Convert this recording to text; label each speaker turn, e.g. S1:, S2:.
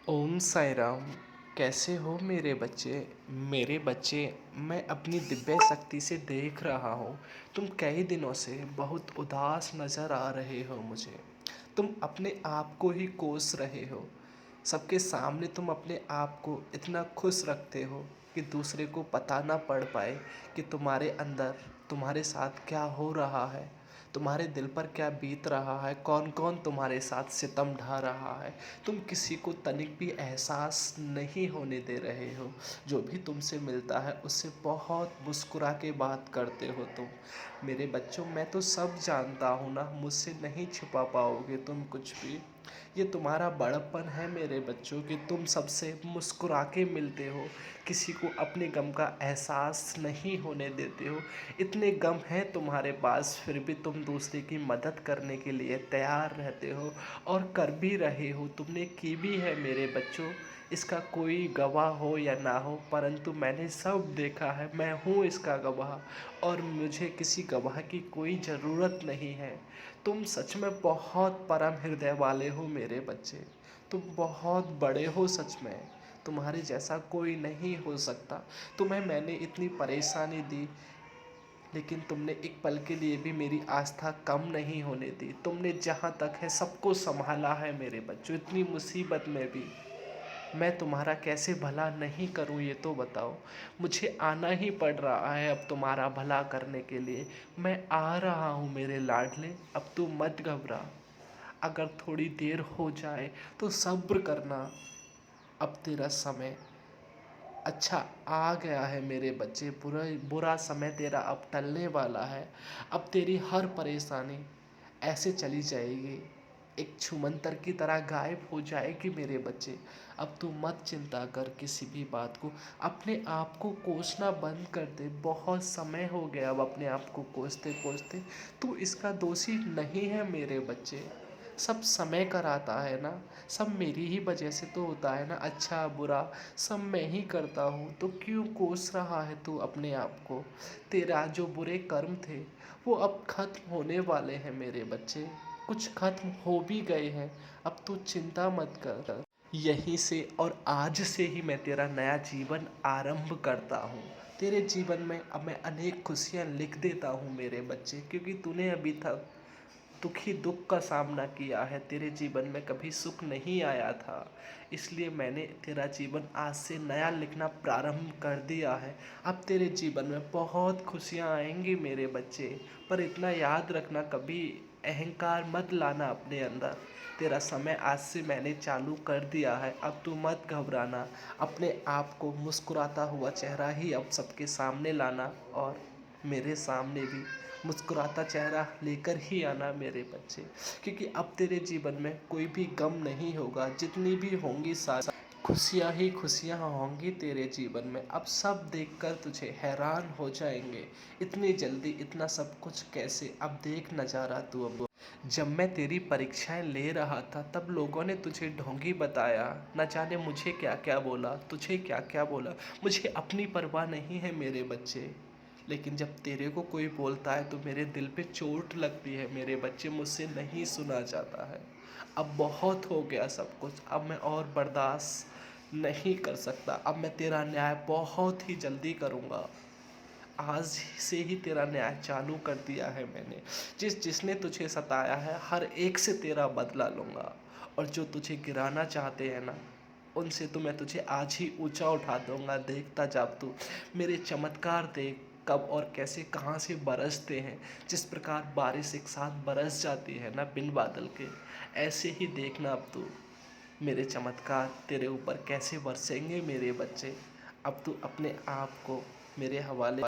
S1: ओम साई राम। कैसे हो मेरे बच्चे? मेरे बच्चे, मैं अपनी दिव्य शक्ति से देख रहा हूँ तुम कई दिनों से बहुत उदास नज़र आ रहे हो मुझे। तुम अपने आप को ही कोस रहे हो। सबके सामने तुम अपने आप को इतना खुश रखते हो कि दूसरे को पता ना पड़ पाए कि तुम्हारे अंदर तुम्हारे साथ क्या हो रहा है, तुम्हारे दिल पर क्या बीत रहा है, कौन कौन तुम्हारे साथ सितम ढा रहा है। तुम किसी को तनिक भी एहसास नहीं होने दे रहे हो। जो भी तुमसे मिलता है उससे बहुत मुस्कुरा के बात करते हो तुम। मेरे बच्चों, मैं तो सब जानता हूँ ना, मुझसे नहीं छुपा पाओगे तुम कुछ भी। ये तुम्हारा बड़प्पन है मेरे बच्चों कि तुम सबसे मुस्कुरा के मिलते हो, किसी को अपने गम का एहसास नहीं होने देते हो। इतने गम हैं तुम्हारे पास, फिर भी तुम दूसरे की मदद करने के लिए तैयार रहते हो और कर भी रहे हो। तुमने की भी है मेरे बच्चों। इसका कोई गवाह हो या ना हो, परंतु मैंने सब देखा है, मैं हूँ इसका गवाह और मुझे किसी गवाह की कोई ज़रूरत नहीं है। तुम सच में बहुत परम हृदय वाले हो मेरे बच्चे। तुम बहुत बड़े हो सच में। तुम्हारे जैसा कोई नहीं हो सकता। तुम्हें मैंने इतनी परेशानी दी, लेकिन तुमने एक पल के लिए भी मेरी आस्था कम नहीं होने दी। तुमने जहाँ तक है सबको संभाला है मेरे बच्चों, इतनी मुसीबत में भी। मैं तुम्हारा कैसे भला नहीं करूं ये तो बताओ। मुझे आना ही पड़ रहा है अब तुम्हारा भला करने के लिए। मैं आ रहा हूँ मेरे लाडले, अब तू मत घबरा। अगर थोड़ी देर हो जाए तो सब्र करना। अब तेरा समय अच्छा आ गया है मेरे बच्चे। बुरा बुरा समय तेरा अब टलने वाला है। अब तेरी हर परेशानी ऐसे चली जाएगी, एक छूमंतर की तरह गायब हो जाएगी मेरे बच्चे। अब तू मत चिंता कर किसी भी बात को। अपने आप को कोसना बंद कर दे। बहुत समय हो गया अब अपने आप को कोसते कोसते। तू इसका दोषी नहीं है मेरे बच्चे। सब समय कराता है ना, सब मेरी ही वजह से तो होता है ना, अच्छा बुरा सब मैं ही करता हूँ। तो क्यों कोस रहा है तू अपने आप को? तेरा जो बुरे कर्म थे वो अब खत्म होने वाले हैं मेरे बच्चे। कुछ खत्म हो भी गए हैं। अब तू चिंता मत कर। यहीं से और आज से ही मैं तेरा नया जीवन आरंभ करता हूँ। तेरे जीवन में अब मैं अनेक खुशियाँ लिख देता हूँ मेरे बच्चे, क्योंकि तूने अभी तक दुख का सामना किया है। तेरे जीवन में कभी सुख नहीं आया था, इसलिए मैंने तेरा जीवन आज से नया लिखना प्रारंभ कर दिया है। अब तेरे जीवन में बहुत खुशियाँ आएंगी मेरे बच्चे। पर इतना याद रखना, कभी अहंकार मत लाना अपने अंदर। तेरा समय आज से मैंने चालू कर दिया है, अब तू मत घबराना। अपने आप को मुस्कुराता हुआ चेहरा ही अब सबके सामने लाना, और मेरे सामने भी मुस्कुराता चेहरा लेकर ही आना मेरे बच्चे। क्योंकि अब तेरे जीवन में कोई भी गम नहीं होगा, जितनी भी होंगी सारी खुशियाँ ही खुशियाँ होंगी तेरे जीवन में। अब सब देखकर तुझे हैरान हो जाएंगे, इतनी जल्दी इतना सब कुछ कैसे। अब देख नज़ारा तू। अब जब मैं तेरी परीक्षाएं ले रहा था तब लोगों ने तुझे ढोंगी बताया, न जाने मुझे क्या क्या बोला, तुझे क्या क्या बोला। मुझे अपनी परवाह नहीं है मेरे बच्चे, लेकिन जब तेरे को कोई बोलता है तो मेरे दिल पे चोट लगती है मेरे बच्चे। मुझसे नहीं सुना जाता है। अब बहुत हो गया सब कुछ, अब मैं और बर्दाश्त नहीं कर सकता। अब मैं तेरा न्याय बहुत ही जल्दी करूँगा। आज से ही तेरा न्याय चालू कर दिया है मैंने। जिसने तुझे सताया है हर एक से तेरा बदला लूँगा। और जो तुझे गिराना चाहते हैं ना, उनसे तो मैं तुझे आज ही ऊंचा उठा दूंगा। देखता जा तू, मेरे चमत्कार देख कब और कैसे कहाँ से बरसते हैं। जिस प्रकार बारिश एक साथ बरस जाती है ना बिन बादल के, ऐसे ही देखना अब तू मेरे चमत्कार तेरे ऊपर कैसे बरसेंगे मेरे बच्चे। अब तू अपने आप को मेरे हवाले